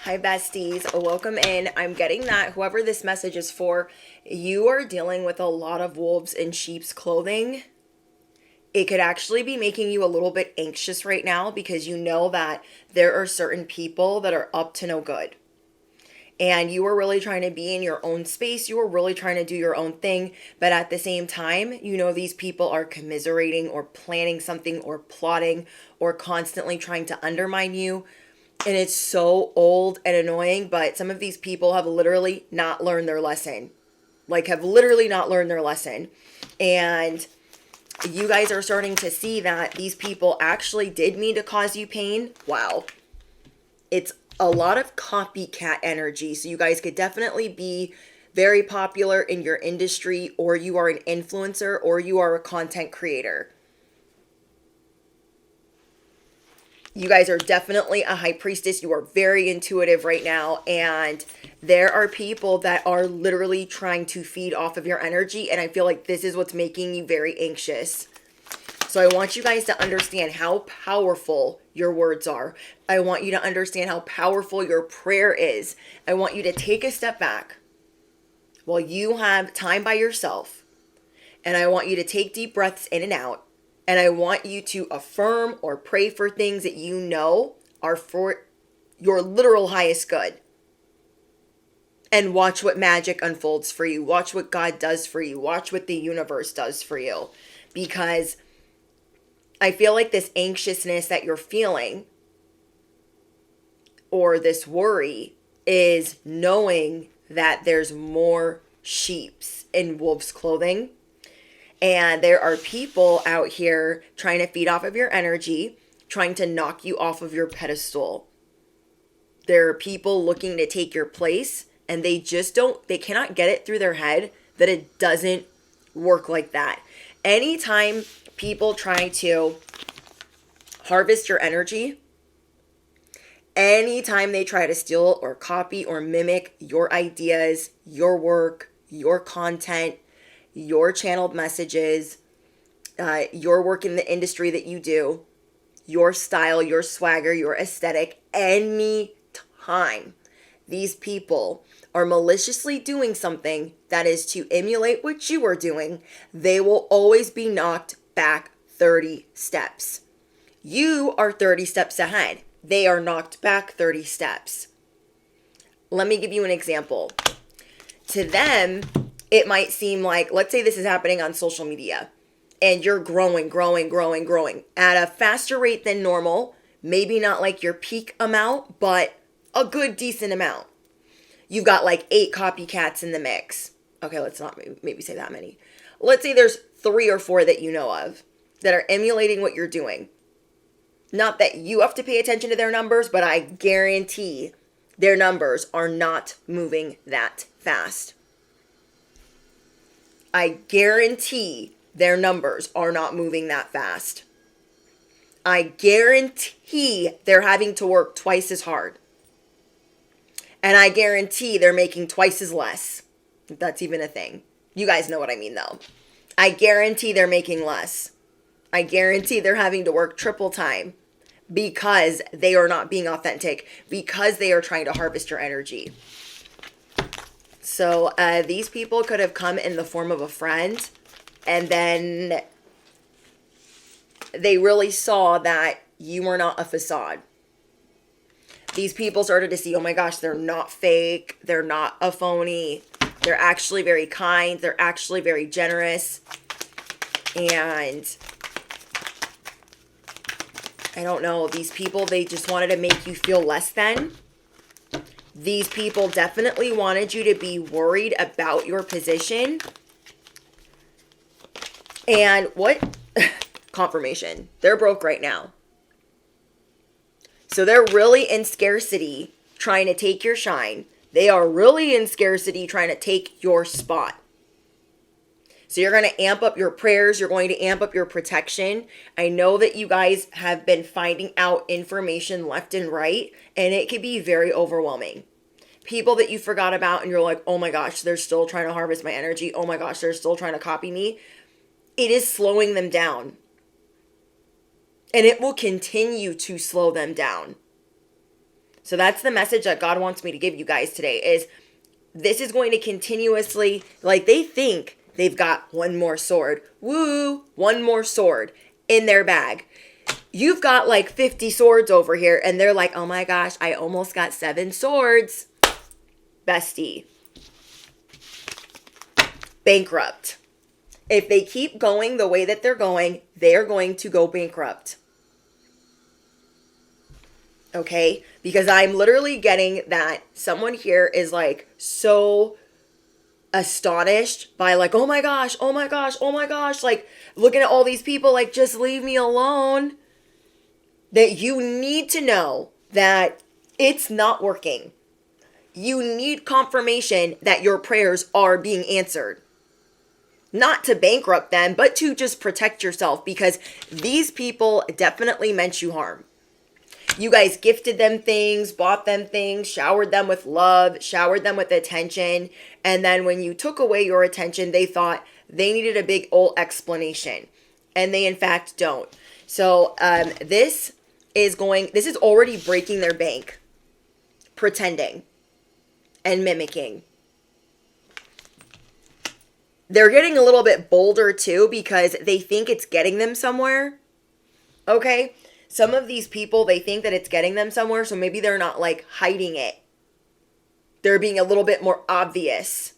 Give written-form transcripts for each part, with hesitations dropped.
Hi, besties. Welcome in. I'm getting that whoever this message is for, you are dealing with a lot of wolves in sheep's clothing. It could actually be making you a little bit anxious right now because you know that there are certain people that are up to no good. And you are really trying to be in your own space. You are really trying to do your own thing. But at the same time, you know these people are commiserating or planning something or plotting or constantly trying to undermine you. And it's so old and annoying, but some of these people have literally not learned their lesson. Have literally not learned their lesson. And you guys are starting to see that these people actually did mean to cause you pain. Wow. It's a lot of copycat energy. So you guys could definitely be very popular in your industry, or you are an influencer, or you are a content creator. You guys are definitely a high priestess. You are very intuitive right now. And there are people that are literally trying to feed off of your energy. And I feel like this is what's making you very anxious. So I want you guys to understand how powerful your words are. I want you to understand how powerful your prayer is. I want you to take a step back while you have time by yourself. And I want you to take deep breaths in and out. And I want you to affirm or pray for things that you know are for your literal highest good. And watch what magic unfolds for you. Watch what God does for you. Watch what the universe does for you. Because I feel like this anxiousness that you're feeling, or this worry, is knowing that there's more sheeps in wolf's clothing. And there are people out here trying to feed off of your energy, trying to knock you off of your pedestal. There are people looking to take your place, and they cannot get it through their head that it doesn't work like that. Anytime people try to harvest your energy, anytime they try to steal or copy or mimic your ideas, your work, your content, your channeled messages, your work in the industry that you do, your style, your swagger, your aesthetic, any time these people are maliciously doing something that is to emulate what you are doing, they will always be knocked back 30 steps. You are 30 steps ahead. They are knocked back 30 steps. Let me give you an example. To them, it might seem like, let's say this is happening on social media and you're growing at a faster rate than normal. Maybe not like your peak amount, but a good decent amount. You've got like 8 copycats in the mix. Okay, let's not maybe say that many. Let's say there's 3 or 4 that you know of that are emulating what you're doing. Not that you have to pay attention to their numbers, but I guarantee their numbers are not moving that fast. I guarantee their numbers are not moving that fast. I guarantee they're having to work twice as hard. And I guarantee they're making twice as less. If that's even a thing. You guys know what I mean, though. I guarantee they're making less. I guarantee they're having to work triple time because they are not being authentic, because they are trying to harvest your energy. So these people could have come in the form of a friend, and then they really saw that you were not a facade. These people started to see, oh my gosh, they're not fake. They're not a phony. They're actually very kind. They're actually very generous. And I don't know, these people, they just wanted to make you feel less than. These people definitely wanted you to be worried about your position. And what? Confirmation. They're broke right now. So they're really in scarcity trying to take your shine. They are really in scarcity trying to take your spot. So you're going to amp up your prayers. You're going to amp up your protection. I know that you guys have been finding out information left and right, and it can be very overwhelming. People that you forgot about and you're like, oh my gosh, they're still trying to harvest my energy. Oh my gosh, they're still trying to copy me. It is slowing them down. And it will continue to slow them down. So that's the message that God wants me to give you guys today is this is going to continuously, like they think they've got one more sword. Woo, one more sword in their bag. You've got like 50 swords over here and they're like, oh my gosh, I almost got 7 swords. Bestie. Bankrupt. If they keep going the way that they're going, they are going to go bankrupt. Okay? Because I'm literally getting that someone here is like so astonished by like, oh my gosh, oh my gosh, oh my gosh, like looking at all these people like, just leave me alone. That you need to know that it's not working. You need confirmation that your prayers are being answered. Not to bankrupt them, but to just protect yourself because these people definitely meant you harm. You guys gifted them things, bought them things, showered them with love, showered them with attention. And then when you took away your attention, they thought they needed a big old explanation. And they in fact don't. So this is already breaking their bank. Pretending and mimicking. They're getting a little bit bolder too because they think it's getting them somewhere. Okay? Some of these people, they think that it's getting them somewhere, so maybe they're not like hiding it. They're being a little bit more obvious.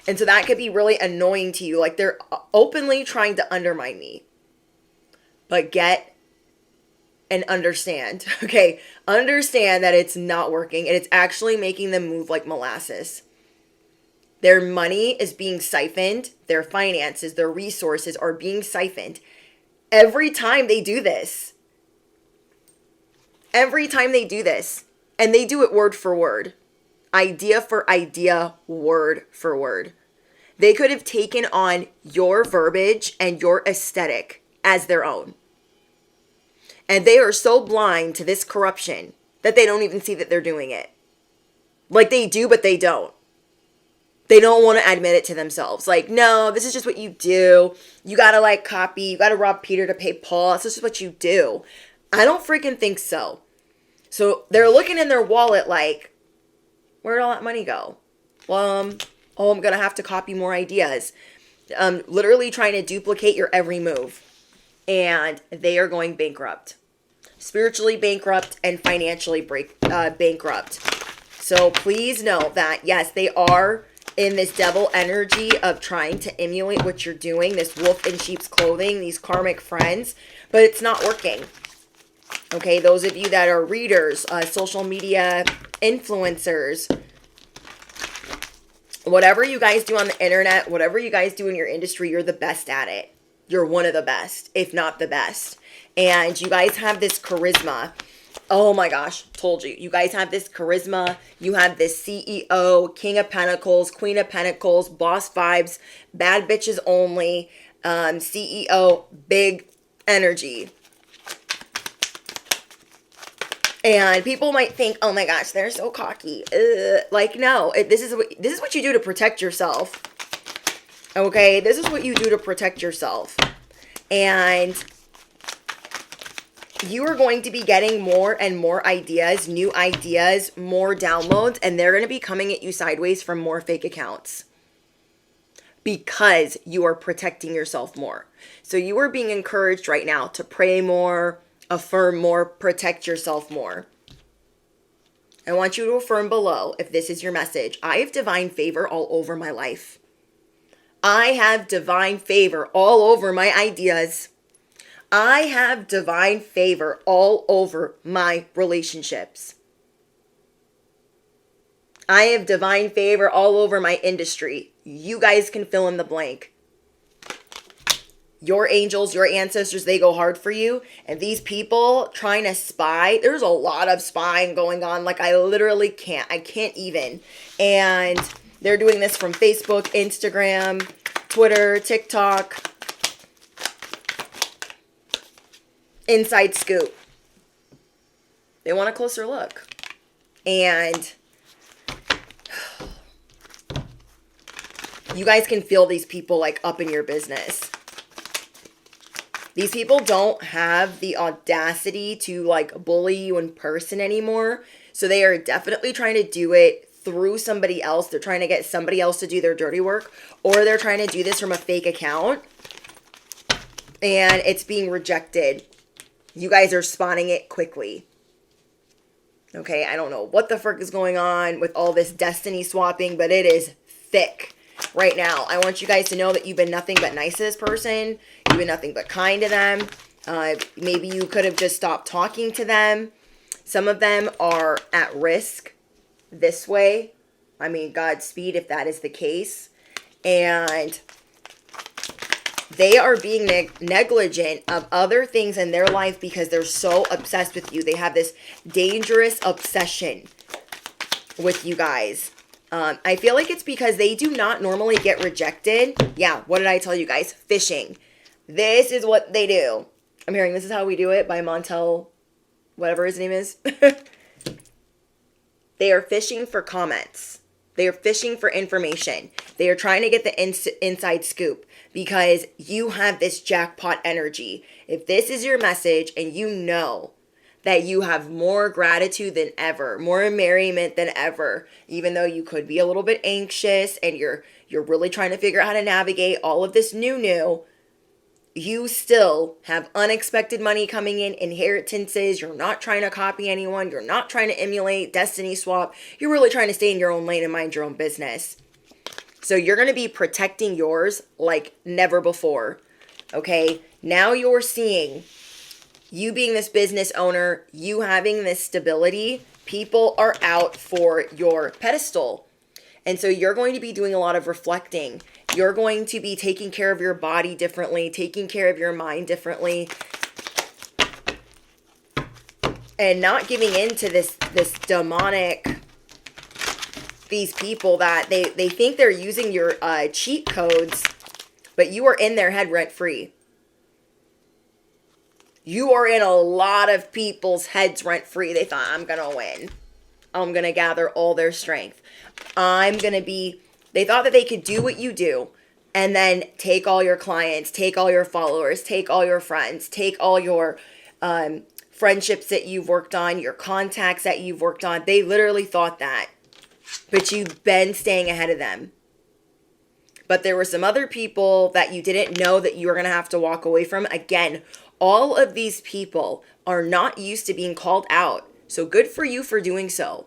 And so that could be really annoying to you. Like they're openly trying to undermine me. But get and understand. Okay? Understand that it's not working and it's actually making them move like molasses. Their money is being siphoned. Their finances, their resources are being siphoned. Every time they do this. Every time they do this. And they do it word for word. Idea for idea, word for word. They could have taken on your verbiage and your aesthetic as their own. And they are so blind to this corruption that they don't even see that they're doing it. Like they do, but they don't. They don't want to admit it to themselves. Like, no, this is just what you do. You got to like copy. You got to rob Peter to pay Paul. This is just what you do. I don't freaking think so. So they're looking in their wallet like, where'd all that money go? Well, I'm going to have to copy more ideas. Literally trying to duplicate your every move. And they are going bankrupt. Spiritually bankrupt and financially bankrupt. So please know that, yes, they are in this devil energy of trying to emulate what you're doing, this wolf in sheep's clothing, these karmic friends, but it's not working. Okay, those of you that are readers, social media influencers, whatever you guys do on the internet, whatever you guys do in your industry, you're the best at it. You're one of the best, if not the best. And you guys have this charisma. Oh my gosh, told you. You guys have this charisma. You have this CEO, King of Pentacles, Queen of Pentacles, boss vibes, bad bitches only, CEO, big energy. And people might think, oh my gosh, they're so cocky. Like, no, this is what you do to protect yourself. Okay, this is what you do to protect yourself. And you are going to be getting more and more ideas, new ideas, more downloads, and they're going to be coming at you sideways from more fake accounts because you are protecting yourself more. So you are being encouraged right now to pray more, affirm more, protect yourself more. I want you to affirm below if this is your message. I have divine favor all over my life. I have divine favor all over my ideas. I have divine favor all over my relationships. I have divine favor all over my industry. You guys can fill in the blank. Your angels, your ancestors, they go hard for you. And these people trying to spy, there's a lot of spying going on. Like I literally can't. I can't even. And they're doing this from Facebook, Instagram, Twitter, TikTok. Inside scoop. They want a closer look. And you guys can feel these people like up in your business. These people don't have the audacity to like bully you in person anymore. So they are definitely trying to do it through somebody else. They're trying to get somebody else to do their dirty work, or they're trying to do this from a fake account and it's being rejected. You guys are spawning it quickly. Okay, I don't know what the frick is going on with all this destiny swapping, but it is thick right now. I want you guys to know that you've been nothing but nice to this person. You've been nothing but kind to them. Maybe you could have just stopped talking to them. Some of them are at risk this way. I mean, Godspeed if that is the case. And they are being negligent of other things in their life because they're so obsessed with you. They have this dangerous obsession with you guys. I feel like it's because they do not normally get rejected. Yeah, what did I tell you guys? Fishing. This is what they do. I'm hearing This Is How We Do It by Montel, whatever his name is. They are fishing for comments. They are fishing for information. They are trying to get the inside scoop because you have this jackpot energy. If this is your message and you know that you have more gratitude than ever, more merriment than ever, even though you could be a little bit anxious and you're really trying to figure out how to navigate all of this new, you still have unexpected money coming in, inheritances. You're not trying to copy anyone. You're not trying to emulate, destiny swap. You're really trying to stay in your own lane and mind your own business. So you're going to be protecting yours like never before. Okay? Now you're seeing you being this business owner, you having this stability. People are out for your pedestal. And so you're going to be doing a lot of reflecting. You're going to be taking care of your body differently, taking care of your mind differently, and not giving in to this demonic, these people that they think they're using your cheat codes, but you are in their head rent free. You are in a lot of people's heads rent free. They thought, I'm going to win. I'm going to gather all their strength. They thought that they could do what you do and then take all your clients, take all your followers, take all your friends, take all your friendships that you've worked on, your contacts that you've worked on. They literally thought that, but you've been staying ahead of them. But there were some other people that you didn't know that you were going to have to walk away from. Again, all of these people are not used to being called out. So good for you for doing so.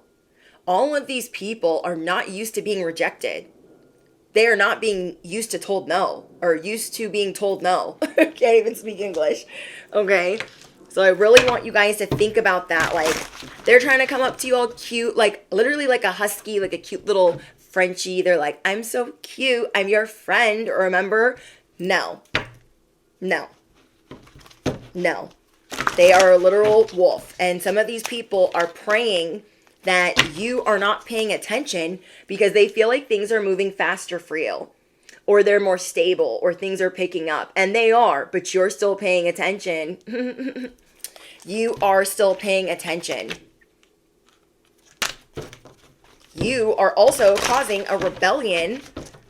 All of these people are not used to being rejected. They are not being used to told no, or used to being told no. Can't even speak English. Okay. So I really want you guys to think about that. Like, they're trying to come up to you all cute, like literally like a husky, like a cute little Frenchie. They're like, I'm so cute. I'm your friend. Remember? No. No. No. They are a literal wolf. And some of these people are praying that you are not paying attention because they feel like things are moving faster for you, or they're more stable, or things are picking up. And they are, but you're still paying attention. You are still paying attention. You are also causing a rebellion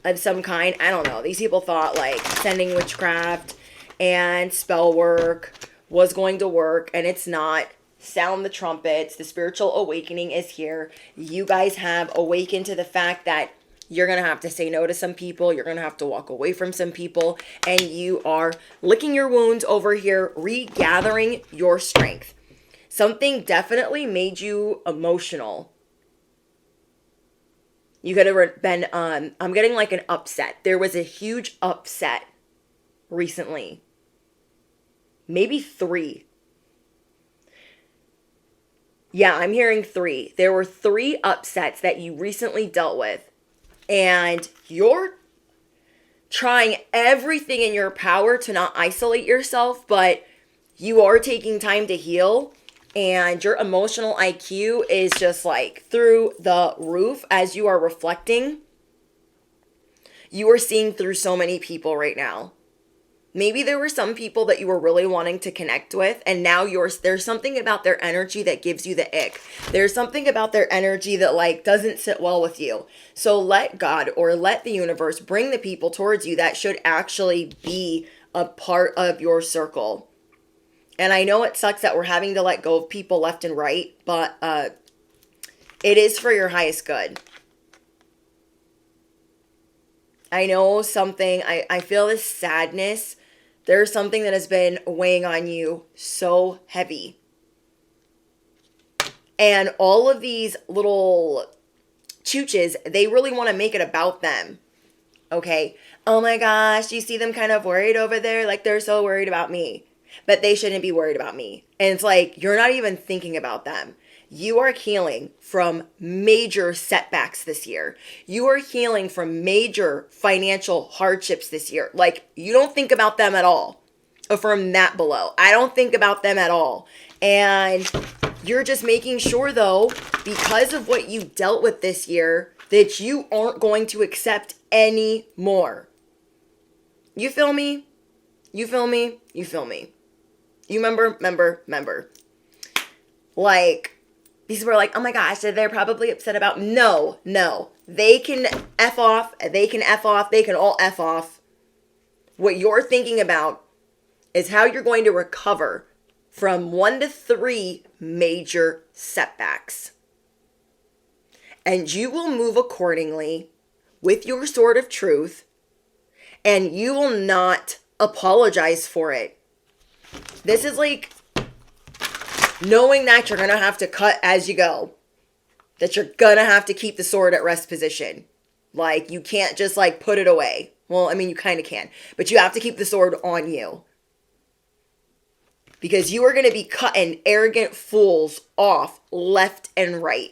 of some kind. I don't know. These people thought like sending witchcraft and spell work was going to work, and it's not. Sound the trumpets. The spiritual awakening is here. You guys have awakened to the fact that you're going to have to say no to some people. You're going to have to walk away from some people. And you are licking your wounds over here, regathering your strength. Something definitely made you emotional. You could have been, I'm getting like an upset. There was a huge upset recently. Maybe 3. Yeah, I'm hearing 3. There were 3 upsets that you recently dealt with. And you're trying everything in your power to not isolate yourself, but you are taking time to heal. And your emotional IQ is just like through the roof as you are reflecting. You are seeing through so many people right now. Maybe there were some people that you were really wanting to connect with, and now there's something about their energy that gives you the ick. There's something about their energy that like doesn't sit well with you. So let God or let the universe bring the people towards you that should actually be a part of your circle. And I know it sucks that we're having to let go of people left and right, but It is for your highest good. I know something, I feel this sadness. There's something that has been weighing on you so heavy. And all of these little chooches, they really want to make it about them. Okay? Oh my gosh, you see them kind of worried over there? Like they're so worried about me. But they shouldn't be worried about me. And it's like, you're not even thinking about them. You are healing from major setbacks this year. You are healing from major financial hardships this year. Like, you don't think about them at all. Affirm that below. I don't think about them at all. And you're just making sure, though, because of what you dealt with this year, that you aren't going to accept any more. You feel me? You feel me? You feel me? You remember. Like, these were like, oh my gosh, they're probably upset about. No. They can F off. They can F off. They can all F off. What you're thinking about is how you're going to recover from 1 to 3 major setbacks. And you will move accordingly with your sword of truth, and you will not apologize for it. This is like knowing that you're going to have to cut as you go. That you're going to have to keep the sword at rest position. Like, you can't just like put it away. Well, I mean, you kind of can. But you have to keep the sword on you. Because you are going to be cutting arrogant fools off left and right.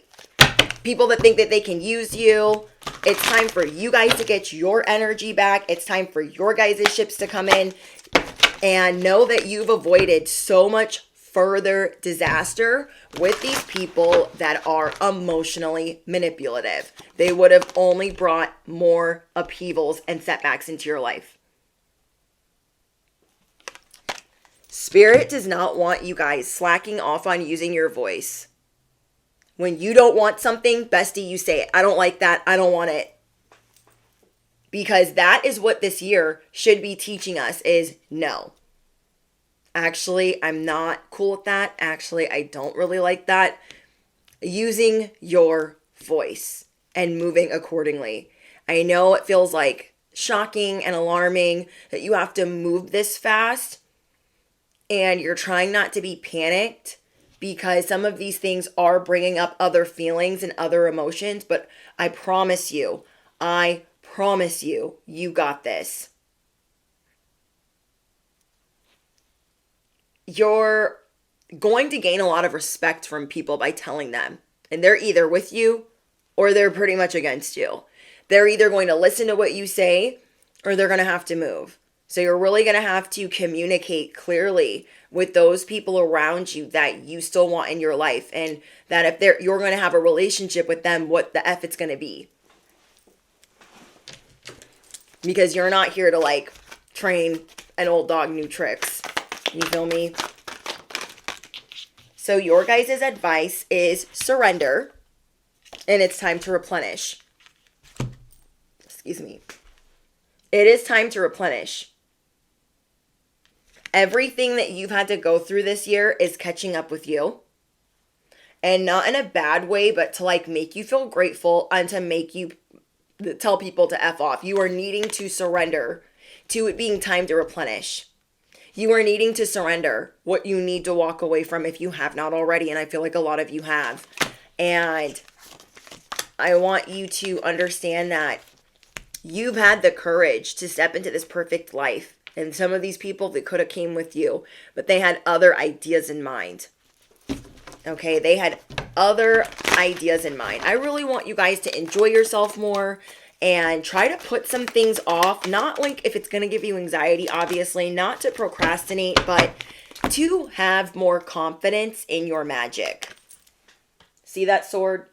People that think that they can use you. It's time for you guys to get your energy back. It's time for your guys' ships to come in. And know that you've avoided so much further disaster with these people that are emotionally manipulative. They would have only brought more upheavals and setbacks into your life. Spirit does not want you guys slacking off on using your voice. When you don't want something, bestie, you say it. I don't like that. I don't want it. Because that is what this year should be teaching us is no. Actually, I'm not cool with that. Actually, I don't really like that. Using your voice and moving accordingly. I know it feels like shocking and alarming that you have to move this fast. And you're trying not to be panicked because some of these things are bringing up other feelings and other emotions. But I promise you, you got this. You're going to gain a lot of respect from people by telling them. And they're either with you or they're pretty much against you. They're either going to listen to what you say or they're going to have to move. So you're really going to have to communicate clearly with those people around you that you still want in your life. And that if you're going to have a relationship with them, what the F it's going to be. Because you're not here to like train an old dog new tricks. You feel me? So your guys' advice is surrender. And it's time to replenish. Excuse me. It is time to replenish. Everything that you've had to go through this year is catching up with you. And not in a bad way, but to like make you feel grateful and to make you tell people to F off. You are needing to surrender to it being time to replenish. You are needing to surrender what you need to walk away from if you have not already. And I feel like a lot of you have. And I want you to understand that you've had the courage to step into this perfect life. And some of these people that could have came with you, but they had other ideas in mind. Okay, they had other ideas in mind. I really want you guys to enjoy yourself more and try to put some things off. Not like if it's going to give you anxiety, obviously, not to procrastinate, but to have more confidence in your magic. See that sword?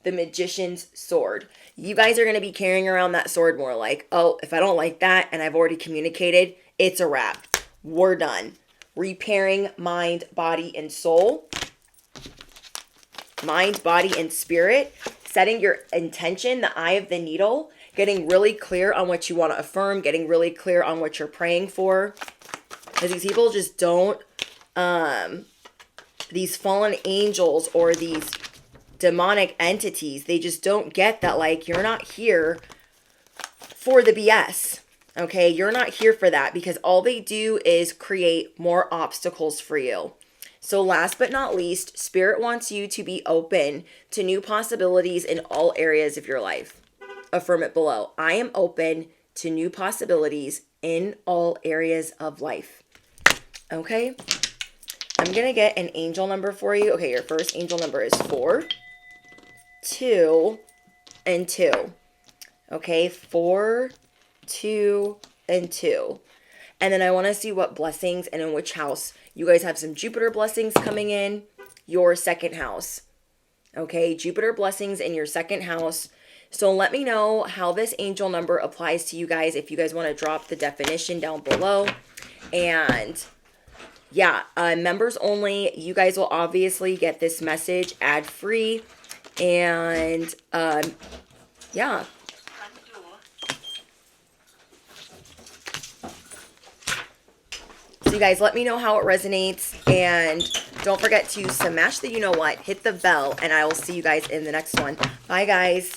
The magician's sword. You guys are going to be carrying around that sword more like, oh, if I don't like that and I've already communicated, it's a wrap. We're done. Repairing mind, body, and soul. Mind, body, and spirit. Setting your intention, the eye of the needle. Getting really clear on what you want to affirm. Getting really clear on what you're praying for. Because these people just don't, these fallen angels or these demonic entities. They just don't get that, like, you're not here for the BS. Okay, you're not here for that, because all they do is create more obstacles for you. So last but not least, Spirit wants you to be open to new possibilities in all areas of your life. Affirm it below. I am open to new possibilities in all areas of life. Okay, I'm going to get an angel number for you. Okay, your first angel number is 4, 2, and 2. Okay, 4, 2, and 2. And then I want to see what blessings and in which house. You guys have some Jupiter blessings coming in your second house. Okay, Jupiter blessings in your second house. So let me know how this angel number applies to you guys, if you guys want to drop the definition down below. And yeah, members only. You guys will obviously get this message ad-free. And yeah. So you guys let me know how it resonates, and don't forget to smash the you know what, hit the bell, and I will see you guys in the next one. Bye guys.